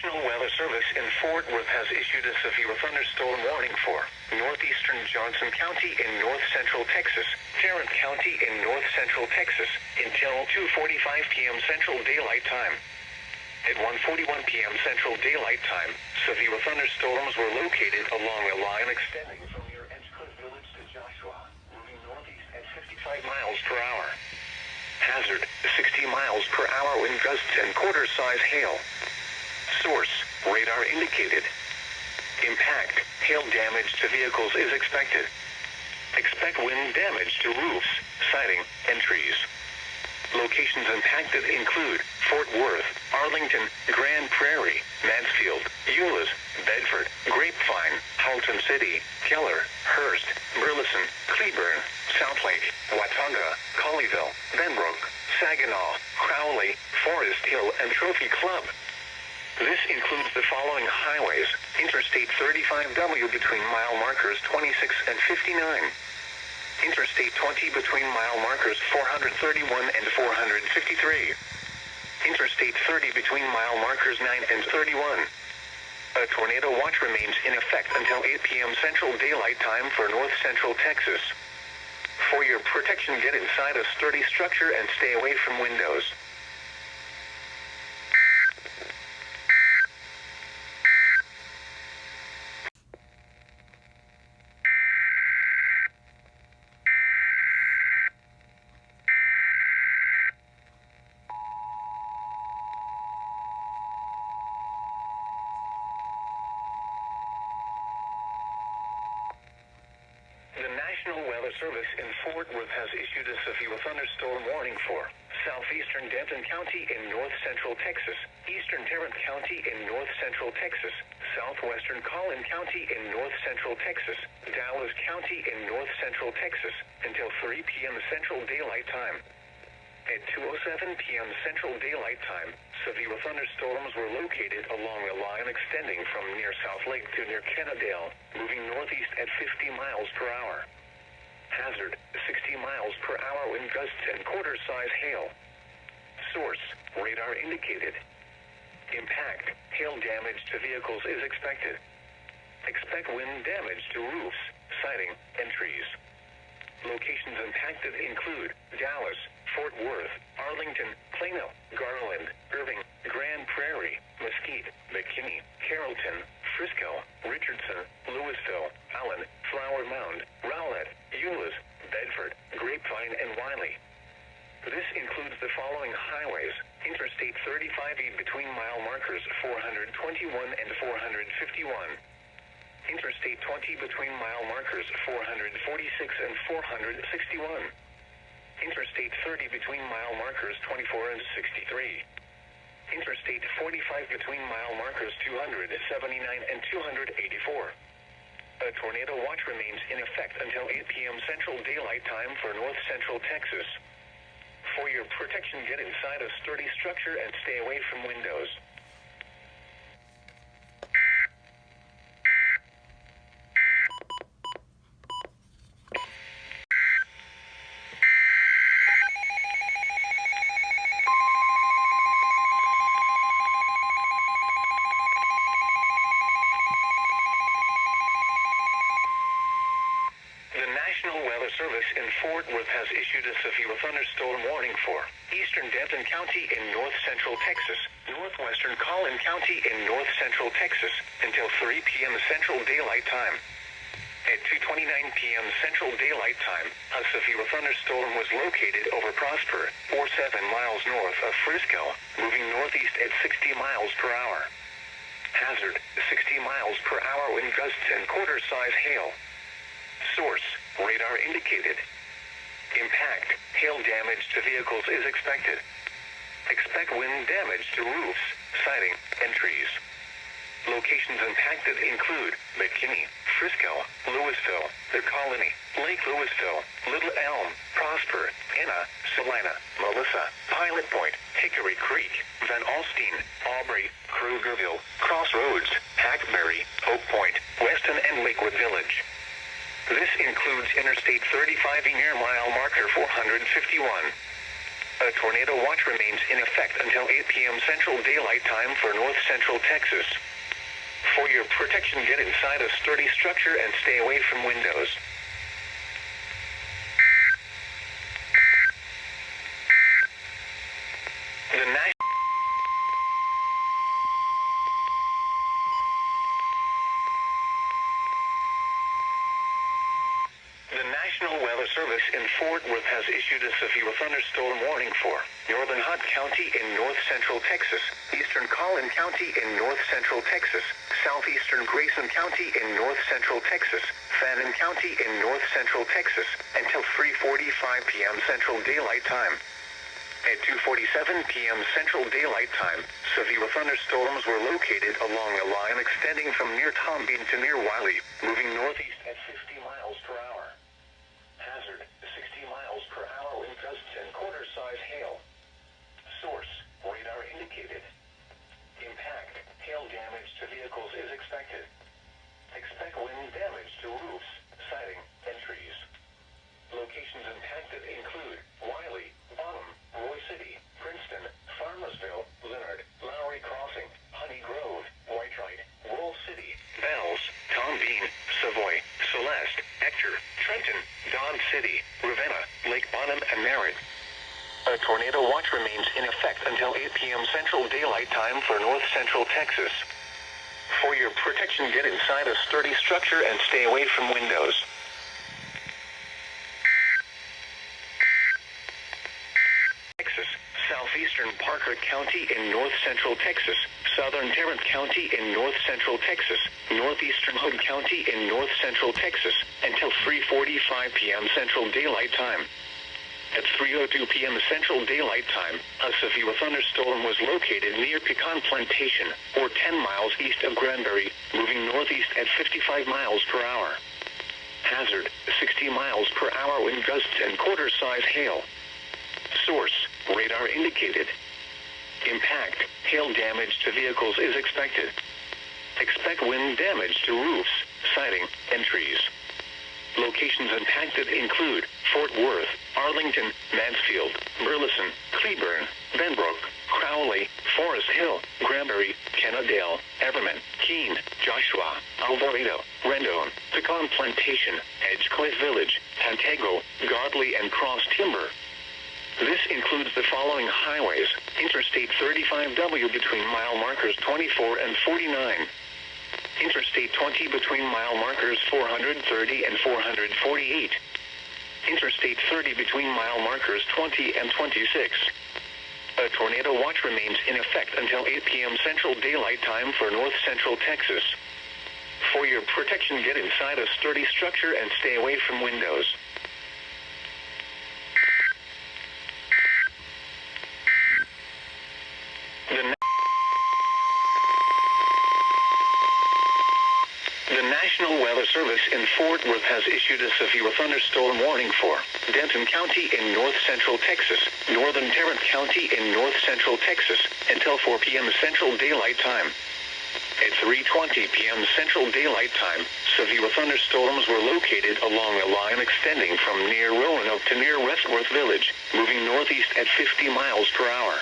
National Weather Service in Fort Worth has issued a severe thunderstorm warning for northeastern Johnson County in north-central Texas, Tarrant County in north-central Texas, until 2:45 p.m. Central Daylight Time. At 1:41 p.m. Central Daylight Time, severe thunderstorms were located along a line extending from near Edgecliff Village to Joshua, moving northeast at 55 miles per hour. Hazard, 60 miles per hour wind gusts and quarter-size hail. Source, radar indicated. Impact, hail damage to vehicles is expected. Expect wind damage to roofs, siding, and trees. Locations impacted include Fort Worth, Arlington, Grand Prairie, Mansfield, Euless, Bedford, Grapevine, Halton City, Keller, Hearst, Burleson, Cleburne, Southlake, Watauga, Colleyville, Benbrook, Saginaw, Crowley, Forest Hill, and Trophy Club. This includes the following highways: Interstate 35W between mile markers 26 and 59. Interstate 20 between mile markers 431 and 453. Interstate 30 between mile markers 9 and 31. A tornado watch remains in effect until 8 p.m. Central Daylight Time for north central Texas. For your protection, get inside a sturdy structure and stay away from windows. The National Weather Service in Fort Worth has issued a severe thunderstorm warning for southeastern Denton County in north-central Texas, eastern Tarrant County in north-central Texas, southwestern Collin County in north-central Texas, Dallas County in north-central Texas, until 3 p.m. Central Daylight Time. At 2:07 p.m. Central Daylight Time, severe thunderstorms were located along a line extending from near South Lake to near Kennedale, moving northeast at 50 miles per hour. Hazard, 60 miles per hour wind gusts and quarter-size hail. Source, radar indicated. Impact, hail damage to vehicles is expected. Expect wind damage to roofs, siding, and trees. Locations impacted include Dallas, Fort Worth, Arlington, Plano, Garland, Irving, Grand Prairie, Mesquite, McKinney, Carrollton, Frisco, Richardson, Louisville, Allen, Flower Mound, Rowlett, Euless, Bedford, Grapevine, and Wiley. This includes the following highways: Interstate 35E between mile markers 421 and 451. Interstate 20 between mile markers 446 and 461. Interstate 30 between mile markers 24 and 63. Interstate 45 between mile markers 279 and 284. A tornado watch remains in effect until 8 p.m. Central Daylight Time for north central Texas. For your protection, get inside a sturdy structure and stay away from windows. The National Weather Service in Fort Worth has issued a severe thunderstorm warning for eastern Denton County in north-central Texas, northwestern Collin County in north-central Texas, until 3 p.m. Central Daylight Time. At 2:29 p.m. Central Daylight Time, a severe thunderstorm was located over Prosper, 47 miles north of Frisco, moving northeast at 60 miles per hour. Hazard, 60 miles per hour wind gusts and quarter-size hail. Source, radar indicated. Impact, hail damage to vehicles is expected. Expect wind damage to roofs, siding, and trees. Locations impacted include McKinney, Frisco, Louisville, The Colony, Lake Louisville, Little Elm, Prosper, Anna, Salina, Melissa, Pilot Point, Hickory Creek, Van Alstyne, Aubrey, Krugerville, Crossroads, Hackberry, Oak Point, Weston, and Lakewood Village. This includes Interstate 35 near mile marker 451. A tornado watch remains in effect until 8 p.m. Central Daylight Time for North Central Texas. For your protection, get inside a sturdy structure and stay away from windows. The National Weather Service in Fort Worth has issued a severe thunderstorm warning for northern Hunt County in north central Texas, eastern Collin County in north central Texas, southeastern Grayson County in north central Texas, Fannin County in north central Texas, until 3:45 p.m. Central Daylight Time. At 2:47 p.m. Central Daylight Time, severe thunderstorms were located along a line extending from near Tom Bean to near Wiley, moving northeast at 60 miles per hour. Hazard, 60 miles per hour wind gusts and quarter-size hail. Source, radar indicated. Impact, hail damage to vehicles is expected. Expect wind damage to roofs, siding, and trees. Locations impacted include Wiley, Bonham, Roy City, Princeton, Farmersville, Leonard, Lowry Crossing, Honey Grove, Whitewright, Wool City, Bells, Tom Bean, Savoy, Celeste, Ector, Trenton, Dodge City, Ravenna, Lake Bonham, and Merritt. A tornado watch remains in effect until 8 p.m. Central Daylight Time for north central Texas. For your protection, get inside a sturdy structure and stay away from windows. Texas, southeastern Parker County in north central Texas, southern Tarrant County in north central Texas, northeastern Hood County in north central Texas, until 3:45 p.m. Central Daylight Time. At 3:02 p.m. Central Daylight Time, a severe thunderstorm was located near Pecan Plantation, or 10 miles east of Granbury, moving northeast at 55 miles per hour. Hazard, 60 miles per hour wind gusts and quarter-size hail. Source, radar indicated. Impact, hail damage to vehicles is expected. Expect wind damage to roofs, siding, and trees. Locations impacted include Fort Worth, Arlington, Mansfield, Burleson, Cleburne, Benbrook, Crowley, Forest Hill, Granbury, Kennedale, Everman, Keene, Joshua, Alvarado, Rendon, Pecan Plantation, Edgecliff Village, Pantego, Godley, and Cross Timber. This includes the following highways: Interstate 35W between mile markers 24 and 49. Interstate 20 between mile markers 430 and 448. Interstate 30 between mile markers 20 and 26. A tornado watch remains in effect until 8 p.m. Central Daylight Time for north central Texas. For your protection, get inside a sturdy structure and stay away from windows. The National Weather Service in Fort Worth has issued a severe thunderstorm warning for Denton County in north central Texas, northern Tarrant County in north central Texas, until 4 p.m. Central Daylight Time. At 3:20 p.m. Central Daylight Time, severe thunderstorms were located along a line extending from near Roanoke to near Westworth Village, moving northeast at 50 miles per hour.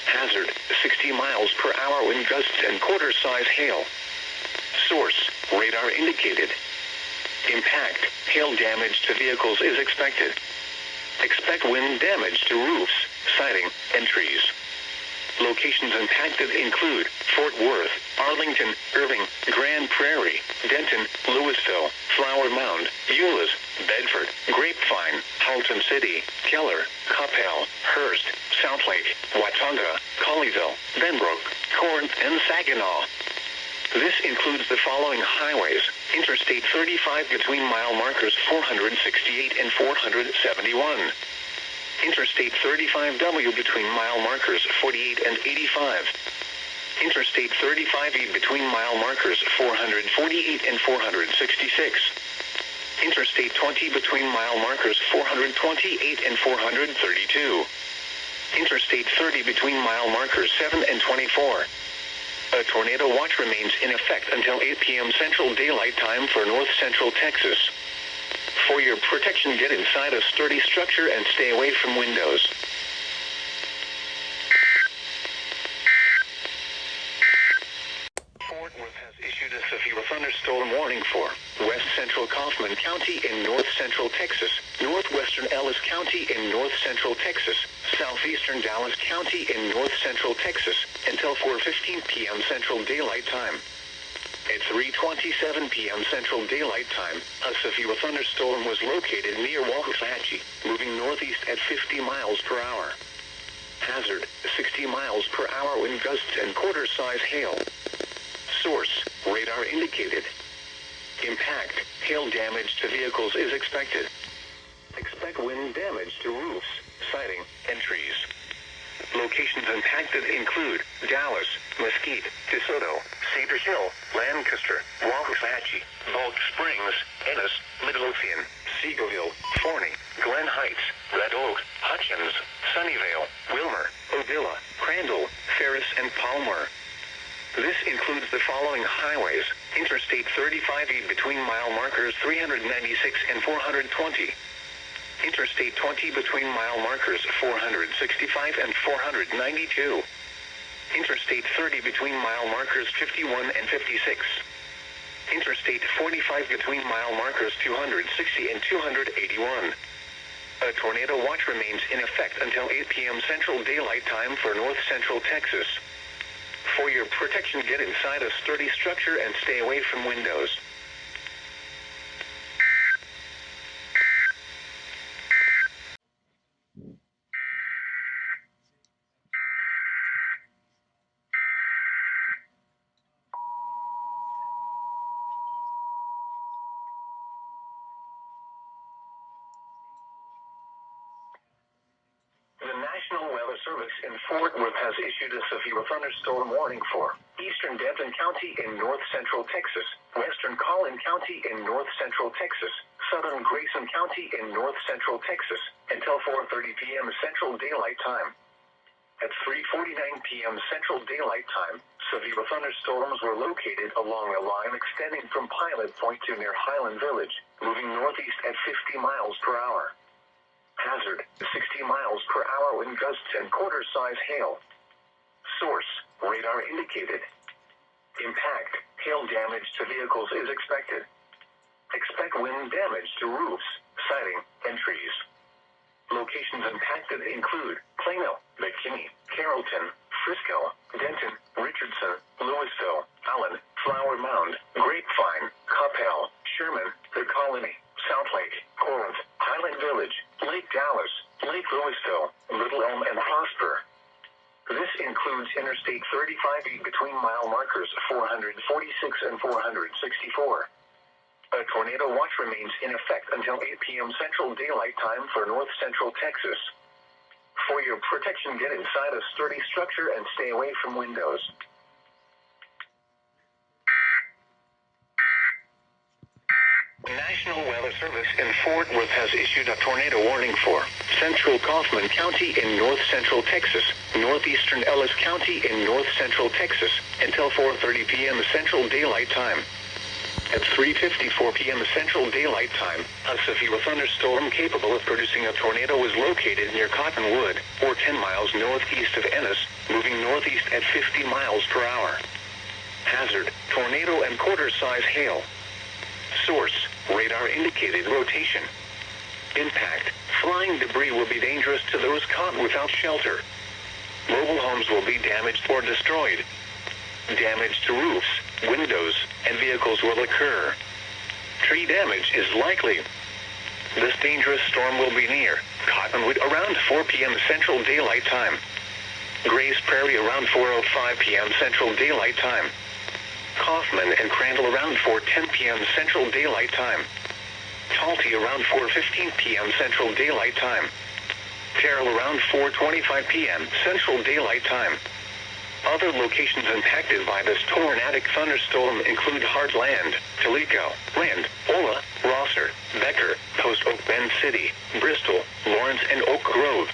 Hazard, 60 miles per hour wind gusts and quarter-size hail. Source, radar indicated. Impact, hail damage to vehicles is expected. Expect wind damage to roofs, siding, and trees. Locations impacted include Fort Worth, Arlington, Irving, Grand Prairie, Denton, Louisville, Flower Mound, Euless, Bedford, Grapevine, Halton City, Keller, Coppell, Hearst, Southlake, Watauga, Colleyville, Benbrook, Corinth, and Saginaw. This includes the following highways: Interstate 35 between mile markers 468 and 471. Interstate 35W between mile markers 48 and 85. Interstate 35E between mile markers 448 and 466. Interstate 20 between mile markers 428 and 432. Interstate 30 between mile markers 7 and 24. A tornado watch remains in effect until 8 p.m. Central Daylight Time for north central Texas. For your protection, get inside a sturdy structure and stay away from windows. severe thunderstorm warning for west central Kaufman County in north central Texas, northwestern Ellis County in north central Texas, southeastern Dallas County in north central Texas, until 4:15 p.m. Central Daylight Time. At 3:27 p.m. Central Daylight Time, a severe thunderstorm was located near Waxahachie, moving northeast at 50 miles per hour. Hazard, 60 miles per hour wind gusts and quarter-size hail. Source, radar indicated. Impact, hail damage to vehicles is expected. Expect wind damage to roofs, siding, and trees. Locations impacted include Dallas, Mesquite, DeSoto, Cedar Hill, Lancaster, Waxahachie, Balch Springs, Ennis, Midlothian, Seagoville, Forney, Glen Heights, Red Oak, Hutchins, Sunnyvale, Wilmer, Odilla, Crandall, Ferris, and Palmer. This includes the following highways: Interstate 35E between mile markers 396 and 420. Interstate 20 between mile markers 465 and 492. Interstate 30 between mile markers 51 and 56. Interstate 45 between mile markers 260 and 281. A tornado watch remains in effect until 8 p.m. Central Daylight Time for north central Texas. For your protection, get inside a sturdy structure and stay away from windows. The National Weather Service in Fort Worth has issued a severe thunderstorm warning for eastern Denton County in north central Texas, western Collin County in north central Texas, southern Grayson County in north central Texas, until 4:30 p.m. Central Daylight Time. At 3:49 p.m. Central Daylight Time, severe thunderstorms were located along a line extending from Pilot Point to near Highland Village, moving northeast at 50 miles per hour. Hazard, 60 miles per hour wind gusts and quarter-size hail. Source, radar indicated. Impact, hail damage to vehicles is expected. Expect wind damage to roofs, siding, and trees. Locations impacted include Plano, McKinney, Carrollton, Frisco, Denton, Richardson, Louisville, Allen, Flower Mound, Grapevine, Coppell, Sherman, The Colony, Southlake, Corinth, Highland Village, Lake Dallas, Lake Louisville, Little Elm, and Prosper. This includes Interstate 35E between mile markers 446 and 464. A tornado watch remains in effect until 8 p.m. Central Daylight Time for north central Texas. For your protection, get inside a sturdy structure and stay away from windows. National Weather Service in Fort Worth has issued a tornado warning for central Kaufman County in north central Texas, northeastern Ellis County in north central Texas, until 4:30 p.m. Central Daylight Time. At 3:54 p.m. Central Daylight Time, a severe thunderstorm capable of producing a tornado was located near Cottonwood, or 10 miles northeast of Ennis, moving northeast at 50 miles per hour. Hazard, tornado and quarter-size hail. Source, radar indicated rotation. Impact, flying debris will be dangerous to those caught without shelter. Mobile homes will be damaged or destroyed. Damage to roofs, windows, and vehicles will occur. Tree damage is likely. This dangerous storm will be near Cottonwood around 4 p.m. Central Daylight Time. Grays Prairie around 4:05 p.m. Central Daylight Time. Kaufman and Crandall around 4:10 p.m. Central Daylight Time. Talty around 4:15 p.m. Central Daylight Time. Terrell around 4:25 p.m. Central Daylight Time. Other locations impacted by this tornadic thunderstorm include Heartland, Toledo, Rand, Ola, Rosser, Becker, Post Oak, Bend City, Bristol, Lawrence, and Oak Grove.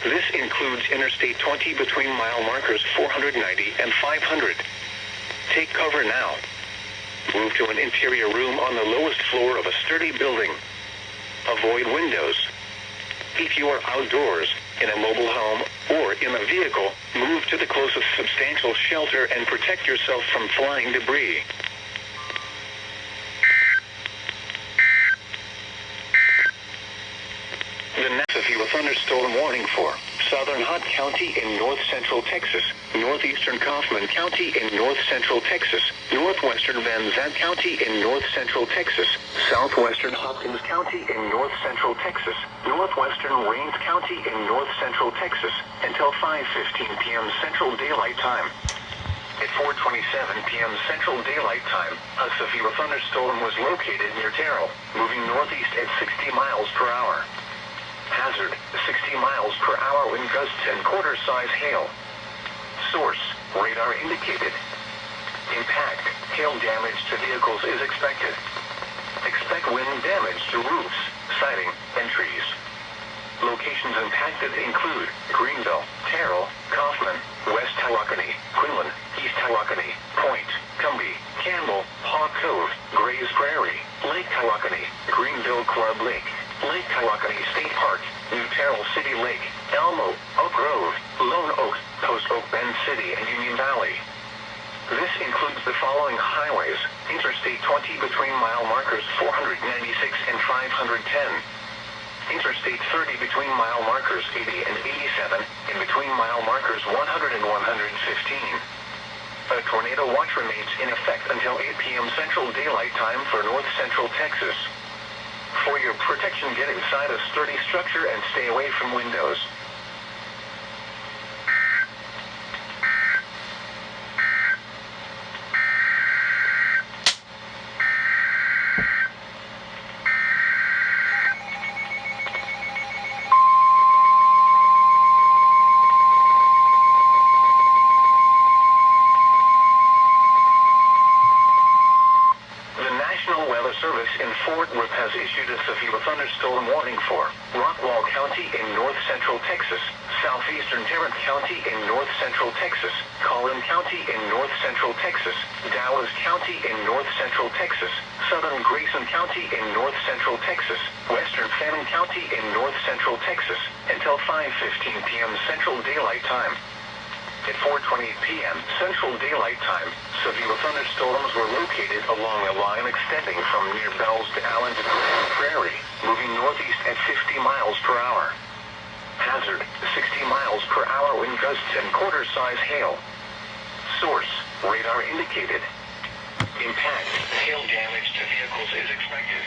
This includes Interstate 20 between mile markers 490 and 500. Take cover now. Move to an interior room on the lowest floor of a sturdy building. Avoid windows. If you are outdoors, in a mobile home, or in a vehicle, move to the closest substantial shelter and protect yourself from flying debris. severe thunderstorm warning for southern Hunt County in north-central Texas, northeastern Kaufman County in north-central Texas, northwestern Van Zandt County in north-central Texas, southwestern Hopkins County in north-central Texas, northwestern Rains County in north-central Texas, until 5:15 p.m. Central Daylight Time. At 4:27 p.m. Central Daylight Time, a severe thunderstorm was located near Terrell, moving northeast at 60 miles per hour. Hazard, 60 miles per hour wind gusts and quarter-size hail. Source, radar indicated. Impact, hail damage to vehicles is expected. Expect wind damage to roofs, siding, and trees. Locations impacted include Greenville, Terrell, Kaufman, West Tawakoni, Quinlan, East Tawakoni, Point, Cumbie, Campbell, Hawk Cove, Grays Prairie, Lake Tawakoni, Greenville Club Lake, Lake Tawakoni State Park, New Terrell City Lake, Elmo, Oak Grove, Lone Oak, Post Oak Bend City, and Union Valley. This includes the following highways: Interstate 20 between mile markers 496 and 510. Interstate 30 between mile markers 80 and 87, and between mile markers 100 and 115. A tornado watch remains in effect until 8 p.m. Central Daylight Time for north central Texas. For your protection, get inside a sturdy structure and stay away from windows. Service in Fort Worth has issued a severe thunderstorm warning for Rockwall County in north-central Texas, southeastern Tarrant County in north-central Texas, Collin County in north-central Texas, Dallas County in north-central Texas, southern Grayson County in north-central Texas, western Fannin County in north-central Texas, until 5:15 p.m. Central Daylight Time. At 4:20 p.m. Central Daylight Time, severe thunderstorms were located along a line extending from near Bells to Allen to Grand Prairie, moving northeast at 50 miles per hour. Hazard, 60 miles per hour wind gusts and quarter-size hail. Source, radar indicated. Impact, hail damage to vehicles is expected.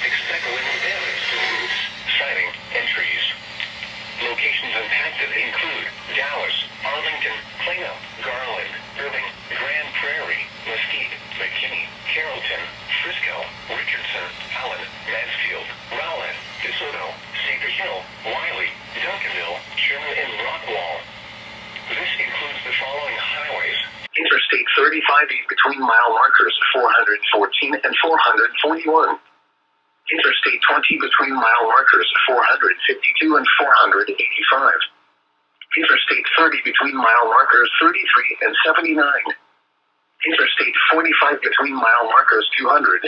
Expect wind damage to roofs, siding, and trees. Locations impacted include Dallas, Arlington, Plano, Garland, Irving, Grand Prairie, Mesquite, McKinney, Carrollton, Frisco, Richardson, Allen, Mansfield, Rowland, DeSoto, Cedar Hill, Wiley, Duncanville, Sherman, and Rockwall. This includes the following highways: Interstate 35 between mile markers 414 and 441. Interstate 20 between mile markers 452 and 485. Interstate 30 between mile markers 33 and 79. Interstate 45 between mile markers 271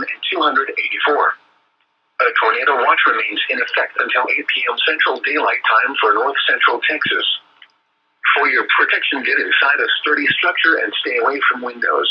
and 284. A tornado watch remains in effect until 8 p.m. Central Daylight Time for north central Texas. For your protection, get inside a sturdy structure and stay away from windows.